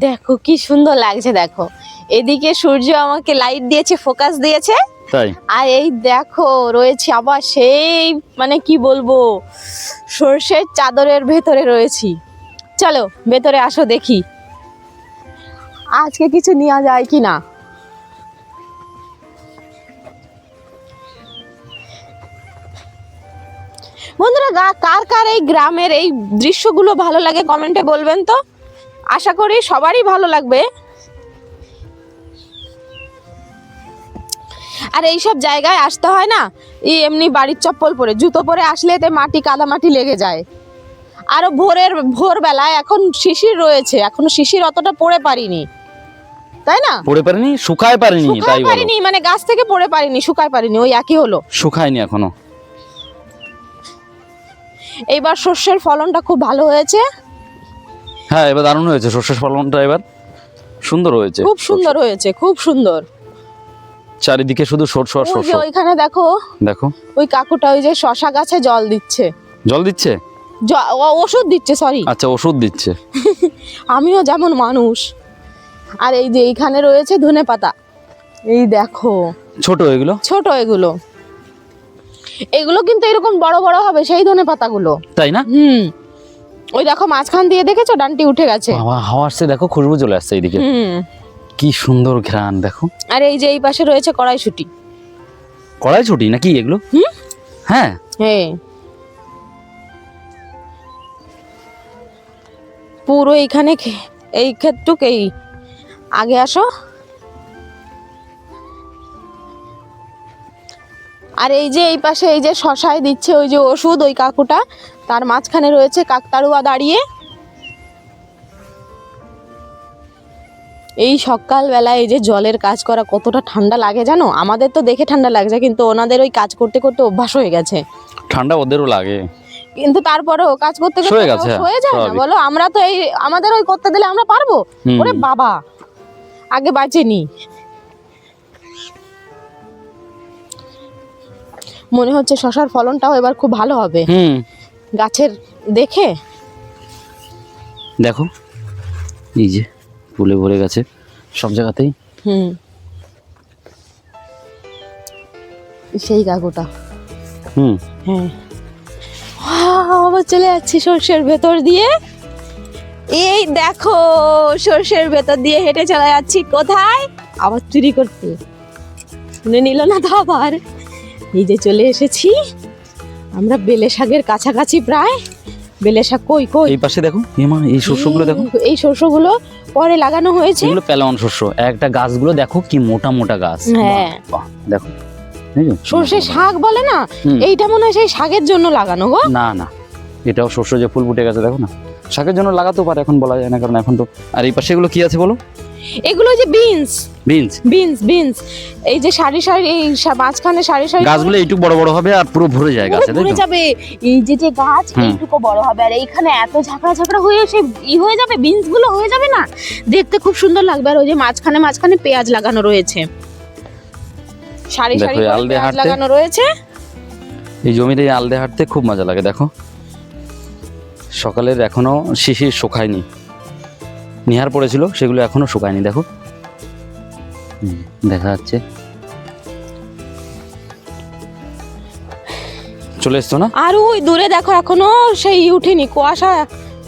দেখো কি সুন্দর লাগছে, দেখো এদিকে সূর্য আমাকে লাইট দিয়েছে, ফোকাস দিয়েছে, তাই আর এই দেখো রয়েছে আবার সেই মানে কি বলবো সর্ষের চাদরের ভেতরে রয়েছি। চলো ভেতরে আসো দেখি আজকে কিছু নেওয়া যায় কি না। বন্ধুরা কার কার এই গ্রামের এই দৃশ্যগুলো ভালো লাগে কমেন্টে বলবেন তো, আশা করি সবারই ভালো লাগবে। আর এইসব জায়গায় আসতে হয় না এই এমনি বাড়ির চপ্পল পরে, জুতো পরে আসলে এতে মাটি কাদা মাটি লেগে যায়। আরো ভোরবেলায় এখন শিশির রয়েছে, এখনো শিশির অতটা পড়ে পারিনি, তাই না? পড়ে পারিনি, শুকায় পারিনি, তাই বলো? পারিনি মানে গাছ থেকে পড়ে পারিনি, শুকায় পারিনি, ওই একই হলো। শুকায়নি এখনো। এইবার শস্যের ফলনটা খুব ভালো হয়েছে। হ্যাঁ, এবার দারুণ হয়েছে সর্ষের ফলনটা, এবার সুন্দর হয়েছে, খুব সুন্দর হয়েছে, খুব সুন্দর। চারিদিকে শুধু সরষে আর শস্য। ওইখানে দেখো, দেখো ওই কাকুটা ওই যে শশা গাছে জল দিচ্ছে। জল দিচ্ছে? ওষুধ দিচ্ছে, সরি। আচ্ছা, ওষুধ দিচ্ছে। আমিও যেমন মানুষ। আর এই যে এইখানে রয়েছে ধনেপাতা, এই দেখো ছোট এগুলো, ছোট এগুলো, এগুলো কিন্তু এরকম বড় বড় হবে সেই ধনেপাতাগুলো, তাই না? ওই দেখো মাঝখান দিয়ে দেখেছো ডান্টি উঠে গেছে। হাওয়া আসছে, দেখো খুশবু চলে আসছে এইদিকে। কি সুন্দর ঘ্রাণ দেখো। আর এই যে এই পাশে রয়েছে কড়াইশুঁটি। কড়াইশুঁটি নাকি এগুলো? হ্যাঁ হ্যাঁ, পুরো এইখানে এই ক্ষেতটুক, এই আগে আসো। আর এই যে এই পাশে এই যে শশায় দিচ্ছে ওই যে ওষুধ ওই কাকুটা, তার মাঝখানে রয়েছে কাকতাড়ুয়া দাঁড়িয়ে। এই সকালবেলায় এই যে জলের কাজ করা কতটা ঠান্ডা লাগে জানো? আমাদের তো দেখে ঠান্ডা লাগছে, কিন্তু ওনাদের ওই কাজ করতে করতে অভ্যাস হয়ে গেছে। ঠান্ডা ওদেরও লাগে, কিন্তু তারপরেও কাজ করতে করতে হয়ে যায় না বলো? আমরা তো এই আমাদের ওই করতে দিলে আমরা পারবো? ওরে বাবা, আগে বাঁচেনি। মনে হচ্ছে শশার ফলনটাও এবার খুব ভালো হবে গাছের দেখে। দেখো এই যে ফুলে ভরে গেছে সব জায়গাতেই। সেই কাকুটা। হ্যাঁ, আবার চলে যাচ্ছি সর্ষের ভেতর দিয়ে। এই দেখো সর্ষের ভেতর দিয়ে হেঁটে চলে যাচ্ছি কোথায়? আবার চুরি করতে। শুনে নিল না তো আবার। এই যে চলে এসেছি আমরা বেলে শাকের কাছাকাছি প্রায়। বেলে শাক কই কই? এই পাশে দেখো, এই শস্যগুলো দেখো। এই শস্যগুলো পরে লাগানো হয়েছে। এগুলো পেলাওয়ান শস্য। একটা গাছগুলো দেখো কি মোটা মোটা গাছ। হ্যাঁ দেখো, সর্ষে শাক বলে না, এইটা মনে হয় সেই শাকের জন্য লাগানো গো। না না, এটাও শস্য, যে ফুল ফুটে গেছে দেখো না। শাকের জন্য লাগাতেও পারে, এখন বলা যায় না কারণ এখন তো। আর এই পাশে এগুলো কি আছে বলো? এগুলো যে বিনস। বিনস বিনস বিনস এই যে সারি সারি, এই মাঝখানে সারি সারি গাছগুলো এইটুকু বড় বড় হবে আর পুরো ভরে যায় গাছে, ভরে যাবে। এই যে যে গাছ এইটুকু বড় হবে আর এইখানে এত ঝাঁকড়া ঝাঁকড়া হয়ে সে হয়ে যাবে, বিনস গুলো হয়ে যাবে না, দেখতে খুব সুন্দর লাগবে। আর ওই যে মাঝখানে মাঝখানে পেঁয়াজ লাগানো রয়েছে, সারি সারি পেঁয়াজ লাগানো রয়েছে। এই জমিতে আলদে হাঁটতে খুব মজা লাগে। দেখো সকালের এখনো শিশির শুকায়নি, নিহার পড়েছিল সেগুলো এখনো শুকায়নি। দেখো দেখা যাচ্ছে, চলে এসছো না? আর ওই দূরে দেখো এখনো সেই উঠেনি, কুয়াশা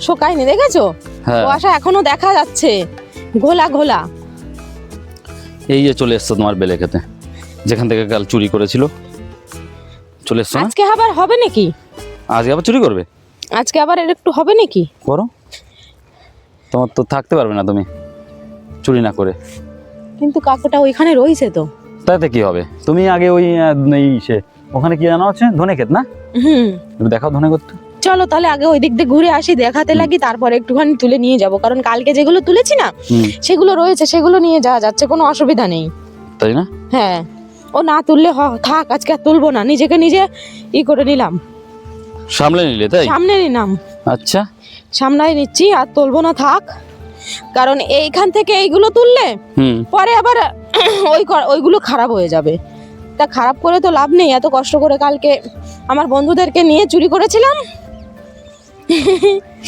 শুকায়নি, দেখেছো? কুয়াশা এখনো দেখা যাচ্ছে, ঘোলা ঘোলা। এই যে চলে এসছো তোমার বেলে খেতে, যেখান থেকে কাল চুরি করেছিল। চলে এসছো। আজকে আবার হবে নাকি? আজকে আবার চুরি করবে? আজকে আবার এর একটু হবে নাকি? করো, তোমার তো থাকতে পারবে না তুমি চুরি না করে। কিন্তু কাকুটা ওইখানে রয়েছে তো, তাতে কি হবে? তুমি আগে ওই ওখানে কি জানা আছে, ধনে ক্ষেত না? দেখাও ধনে ক্ষেত। চলো তাহলে আগে ওই দিক দিয়ে ঘুরে আসি, দেখাতে লাগি, তারপর একটুখানি তুলে নিয়ে যাব, কারণ কালকে যেগুলো তুলেছি না সেগুলো রয়েছে, সেগুলো নিয়ে যাওয়া যাচ্ছে, কোনো অসুবিধা নেই, তাই না? হ্যাঁ, ও না তুললে থাক, আজকে আর তুলবো না, নিজেকে নিজে করে নিলাম, সামলে নিলে। তাই? সামনে নিলাম। আচ্ছা, সামলাই নিচ্ছি, আর তুলবো না, থাক। কারণ এইখান থেকে এইগুলো তুললে পরে আবার ওইগুলো খারাপ হয়ে যাবে, তা খারাপ করে তো লাভ নেই। এত কষ্ট করে কালকে আমার বন্ধুদেরকে নিয়ে চুরি করেছিলাম,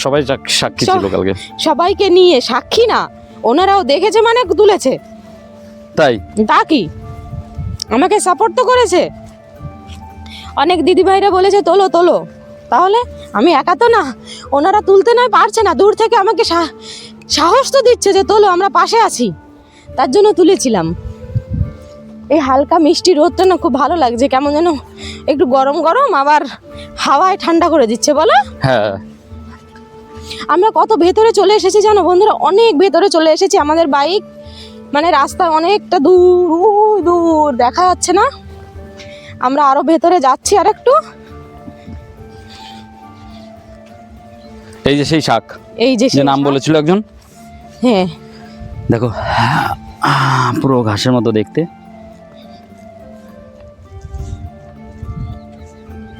সবাই সাক্ষী ছিল কালকে, সবাইকে নিয়ে সাক্ষী না, ওনারাও দেখেছে মানে তুলেছে, তাই তা কি আমাকে সাপোর্ট তো করেছে। অনেক দিদিভাইরা বলেছে তোলো তোলো, তাহলে আমি একা তো না, ওনারা তুলতে নয় পারছে না, দূর থেকে আমাকে সাহস তো দিচ্ছে যে তোলো, আমরা পাশে আছি, তার জন্য তুলেছিলাম। এই হালকা মিষ্টি রোদটা না খুব ভালো লাগছে, কেমন যেন একটু গরম গরম, আবার হাওয়ায় ঠান্ডা করে দিচ্ছে বলো। হ্যাঁ আমরা কত ভেতরে চলে এসেছি জানো বন্ধুরা, অনেক ভেতরে চলে এসেছি। আমাদের বাইক মানে রাস্তা অনেকটা দূর, ওই দূর দেখা যাচ্ছে না, আমরা আরো ভেতরে যাচ্ছি আর একটু। এই যে সেই শাক, এই যে যে নাম বলেছিল একজন, হ্যাঁ দেখো পুরো ঘাসের মতো দেখতে।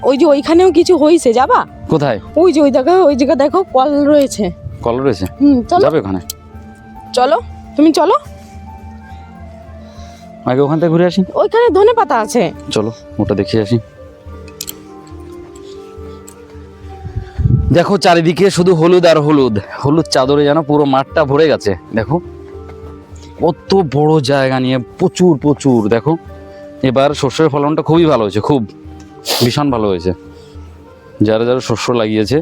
ওই যে ওইখানেও কিছু হয়েছে, যাবা? কোথায়? ওই যে ওই জায়গা দেখো কল রয়েছে। কল রয়েছে? চলো যাবে ওখানে? চলো, তুমি চলো, আগে ওখান থেকে ঘুরে আসি। ওইখানে ধনে পাতা আছে, চলো ওটা দেখে আসি। দেখো চারিদিকে শুধু হলুদ আর হলুদ, হলুদ চাদরে যেন পুরো মাঠটা ভরে গেছে। দেখো কত বড় জায়গা নিয়ে প্রচুর প্রচুর। দেখো এবার শস্যের ফলনটা খুবই ভালো হয়েছে, খুব ভীষণ ভালো হয়েছে। যারা যারা শস্য লাগিয়েছে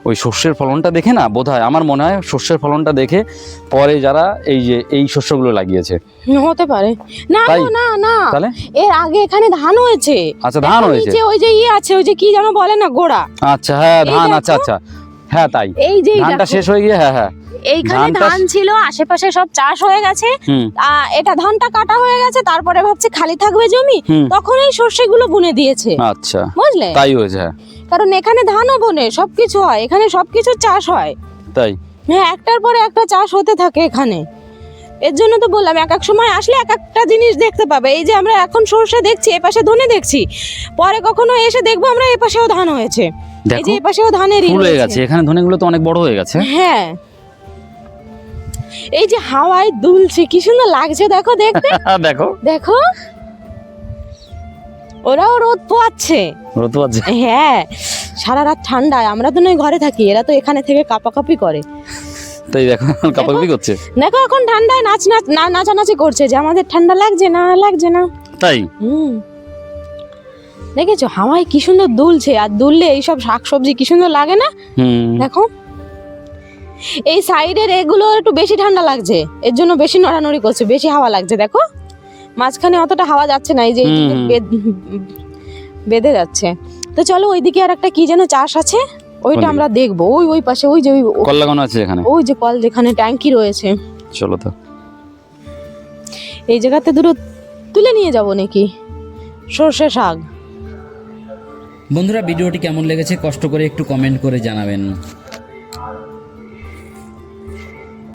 ওই শস্যের ফলনটা দেখে না, বোধহয় আমার মনে হয় শস্যের ফলনটা দেখে পরে যারা এই শস্যগুলো লাগিয়েছে। হতে পারে। না তাই? গো, না না, তাহলে এর আগে এখানে ধান হয়েছে। আচ্ছা ধান দেখো হয়েছে, নিচে ওই যে ইয়ে আছে, ওই যে কি যেন বলে না, গোড়া। আচ্ছা হ্যাঁ এই ধান, দেখো। আচ্ছা আচ্ছা হ্যাঁ তাই, এই যে ধানটা শেষ হয়ে গিয়ে, হ্যাঁ হ্যাঁ এইখানে ধানটা- ধান ছিল, আশেপাশে সব চাষ হয়ে গেছে। হুম এটা ধানটা কাটা হয়ে গেছে, তারপরে ভাবছে খালি থাকবে জমি, হুম। তখন এই সর্ষেগুলো বুনে দিয়েছে, আচ্ছা বুঝলে? তাই হয়েছে, হ্যাঁ কারণ এখানে ধানও বনে, সবকিছু হয় এখানে, সবকিছু চাষ হয়। তাই। হ্যাঁ, একটার পরে একটা চাষ হতে থাকে এখানে। এর জন্য তো বললাম এক এক সময় আসলে এক একটা জিনিস দেখতে পাবে। এই যে আমরা এখন সর্ষে দেখছি, এপাশে ধনে দেখছি, পরে কখনো এসে দেখবো আমরা এপাশেও ধান হয়েছে, এই দেখো যে এপাশেও ধানের ফুল হয়ে গেছে, এখানে ধনেগুলো তো অনেক বড় হয়ে গেছে। হ্যাঁ, এই যে হাওয়ায় দুলছে, কি সুন্দর লাগছে দেখো দেখতে। দেখো দেখো ওরাও রোদ পোয়াচ্ছে। রোদ আছে। হ্যাঁ, সারা রাত ঠান্ডায়, আমরা তো নয় ঘরে থাকি, এরা তো এখানে থেকে কাঁপাকাঁপি করে। তাই দেখো কাপাকাপি করছে। দেখো এখন ঠান্ডায় নাচানাচি করছে যে আমাদের ঠান্ডা লাগছে না, লাগছে না। তাই দেখেছো হাওয়ায় কি সুন্দর দুলছে, আর দুললে এইসব শাকসবজি কি সুন্দর লাগে না। দেখো এই সাইডের এগুলো একটু বেশি ঠান্ডা লাগছে, এর জন্য বেশি নড়ানড়ি করছে, বেশি হাওয়া লাগছে। দেখো মাঝখানে অতটা হাওয়া যাচ্ছে না, এই যে এইদিকে বেঁধে যাচ্ছে। তো চলো ওইদিকে আর একটা কি যেন চাষ আছে, ওইটা আমরা দেখবো। ওই পাশে ওই যে কল লাগানো আছে এখানে, ওই যে কল যেখানে ট্যাঙ্কি রয়েছে। চলো তো এই জায়গাতে দুটো তুলে নিয়ে যাব নাকি সর্ষে শাক। বন্ধুরা ভিডিওটি কেমন লেগেছে কষ্ট করে একটু কমেন্ট করে জানাবেন।